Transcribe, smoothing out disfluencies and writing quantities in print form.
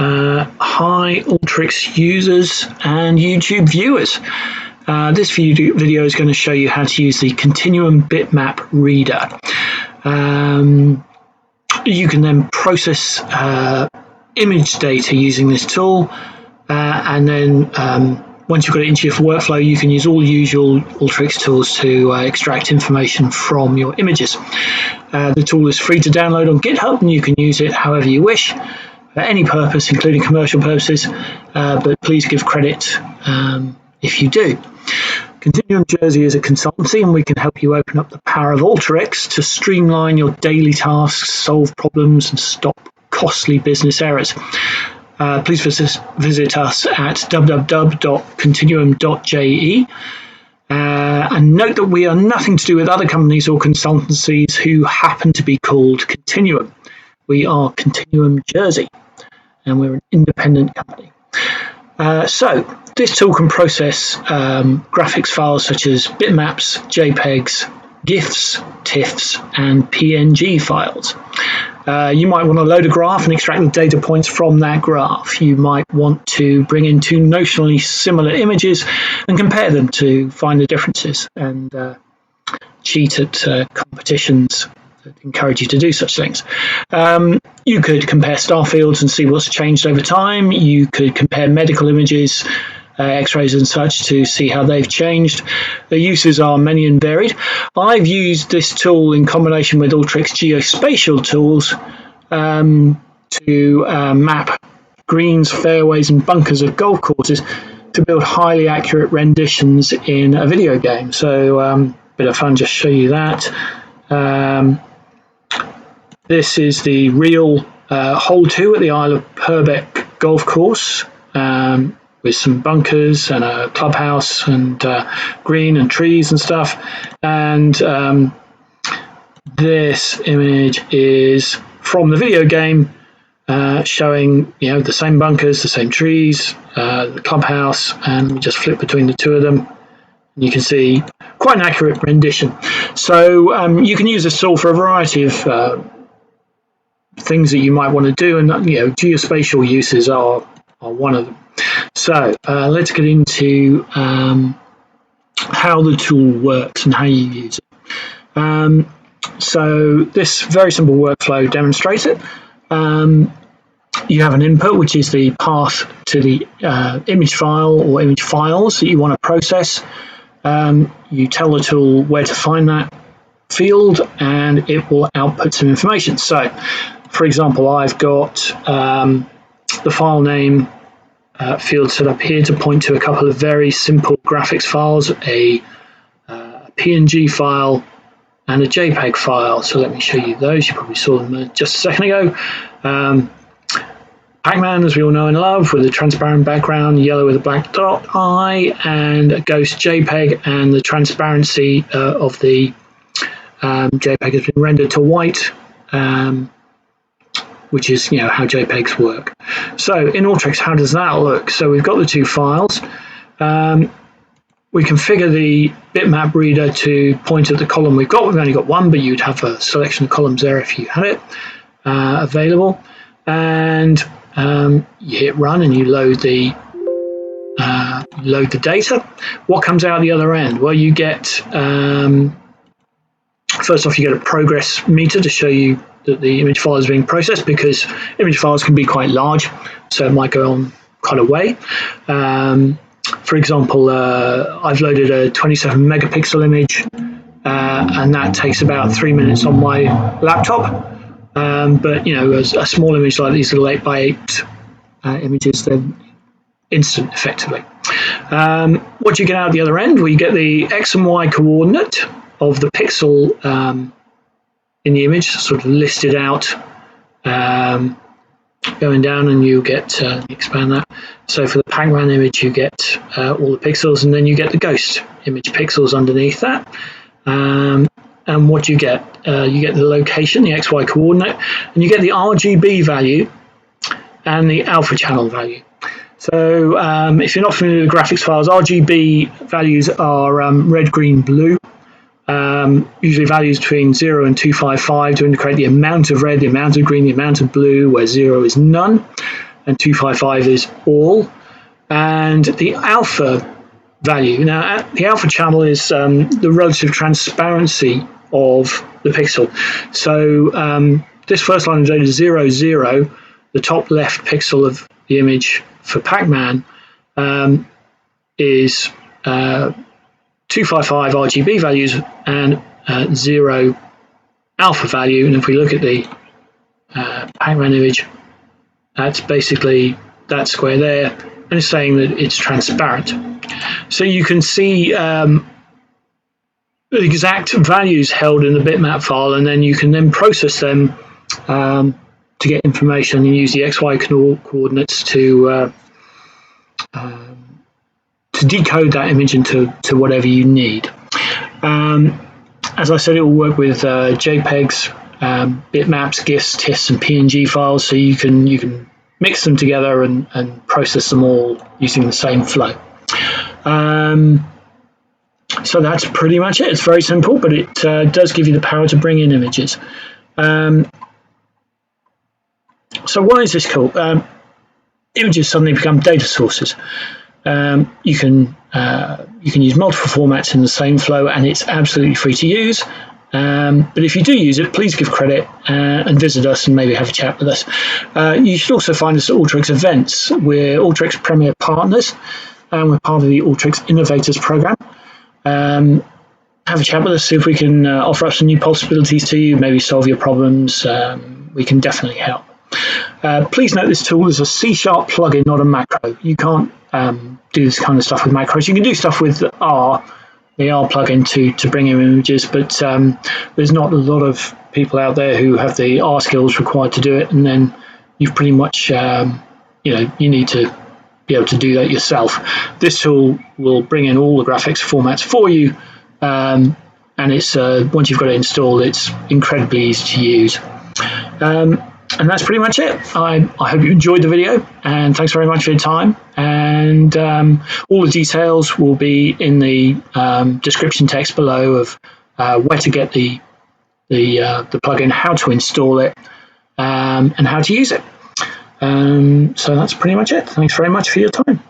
Hi Alteryx users and YouTube viewers. This video is going to show you how to use the Continuum Bitmap reader. You can then process image data using this tool, and then once you've got it into your workflow, you can use all the usual Alteryx tools to extract information from your images. The tool is free to download on GitHub, and you can use it however you wish, for any purpose, including commercial purposes, but please give credit if you do. Continuum Jersey is a consultancy, and we can help you open up the power of Alteryx to streamline your daily tasks, solve problems, and stop costly business errors. Please visit us at www.continuum.je. And note that we are nothing to do with other companies or consultancies who happen to be called Continuum. We are Continuum Jersey, and we're an independent company. So this tool can process graphics files such as bitmaps, JPEGs, GIFs, TIFFs, and PNG files. You might want to load a graph and extract the data points from that graph. You might want to bring in two notionally similar images and compare them to find the differences, and cheat at competitions that encourage you to do such things. You could compare star fields and see what's changed over time. You could compare medical images, x-rays and such, to see how they've changed. The uses are many and varied. I've used this tool in combination with Alteryx geospatial tools to map greens, fairways and bunkers of golf courses to build highly accurate renditions in a video game. So bit of fun, just show you that. This is the real hole 2 at the Isle of Purbeck golf course, with some bunkers and a clubhouse and green and trees and stuff. And this image is from the video game, showing the same bunkers, the same trees, the clubhouse, and we just flip between the two of them. You can see quite an accurate rendition. So you can use this tool for a variety of things that you might want to do, and geospatial uses are one of them. So let's get into how the tool works and how you use it. So this very simple workflow demonstrates it. You have an input, which is the path to the image file or image files that you want to process. You tell the tool where to find that field, and it will output some information. So, for example, I've got the file name field set up here to point to a couple of very simple graphics files, a PNG file and a JPEG file. So let me show you those. You probably saw them just a second ago. Pac-Man, as we all know and love, with a transparent background, yellow with a black dot eye, and a ghost JPEG, and the transparency of the JPEG has been rendered to white, which is how JPEGs work. So in Alteryx, how does that look? So we've got the two files. We configure the bitmap reader to point at the column we've got. We've only got one, but you'd have a selection of columns there if you had it available. And you hit run and you load the data. What comes out the other end? Well, you get first off, you get a progress meter to show you that the image file is being processed, because image files can be quite large, so it might go on quite a way. For example, I've loaded a 27 megapixel image, and that takes about 3 minutes on my laptop. But a small image like these little 8x8 images, they're instant effectively. What do you get out the other end? Well, you get the X and Y coordinate of the pixel in the image, sort of listed out, going down, and you get expand that. So for the Pac-Man image, you get all the pixels, and then you get the ghost image pixels underneath that. And what do you get? You get the location, the XY coordinate, and you get the RGB value and the alpha channel value. So if you're not familiar with graphics files, RGB values are red, green, blue. Usually values between 0 and 255 to indicate the amount of red, the amount of green, the amount of blue, where 0 is none. and 255 is all. And the alpha value, now the alpha channel is the relative transparency of the pixel. So this first line of data is 0, 0, the top left pixel of the image for Pac-Man is 255 RGB values and 0 alpha value. And if we look at the Pac-Man image, that's basically that square there, and it's saying that it's transparent. So you can see the exact values held in the bitmap file, and then you can then process them to get information and use the XY coordinates to decode that image into whatever you need. As I said, it will work with JPEGs, bitmaps, GIFs, TIFFs, and PNG files, so you can mix them together and process them all using the same flow. So that's pretty much it. It's very simple, but it does give you the power to bring in images. So why is this cool? Images suddenly become data sources. You can use multiple formats in the same flow, and it's absolutely free to use. But if you do use it, please give credit and visit us and maybe have a chat with us. You should also find us at Alteryx events. We're Alteryx Premier Partners, and we're part of the Alteryx Innovators program. Have a chat with us, see if we can offer up some new possibilities to you, maybe solve your problems. We can definitely help. Please note this tool is a C# plugin, not a macro. You can't do this kind of stuff with macros. You can do stuff with R, the R plugin to bring in images, but there's not a lot of people out there who have the R skills required to do it, and then you've pretty much, you need to be able to do that yourself. This tool will bring in all the graphics formats for you, and it's once you've got it installed, it's incredibly easy to use. And that's pretty much it. I hope you enjoyed the video, and thanks very much for your time. And all the details will be in the description text below of where to get the plugin, how to install it, and how to use it. So that's pretty much it. Thanks very much for your time.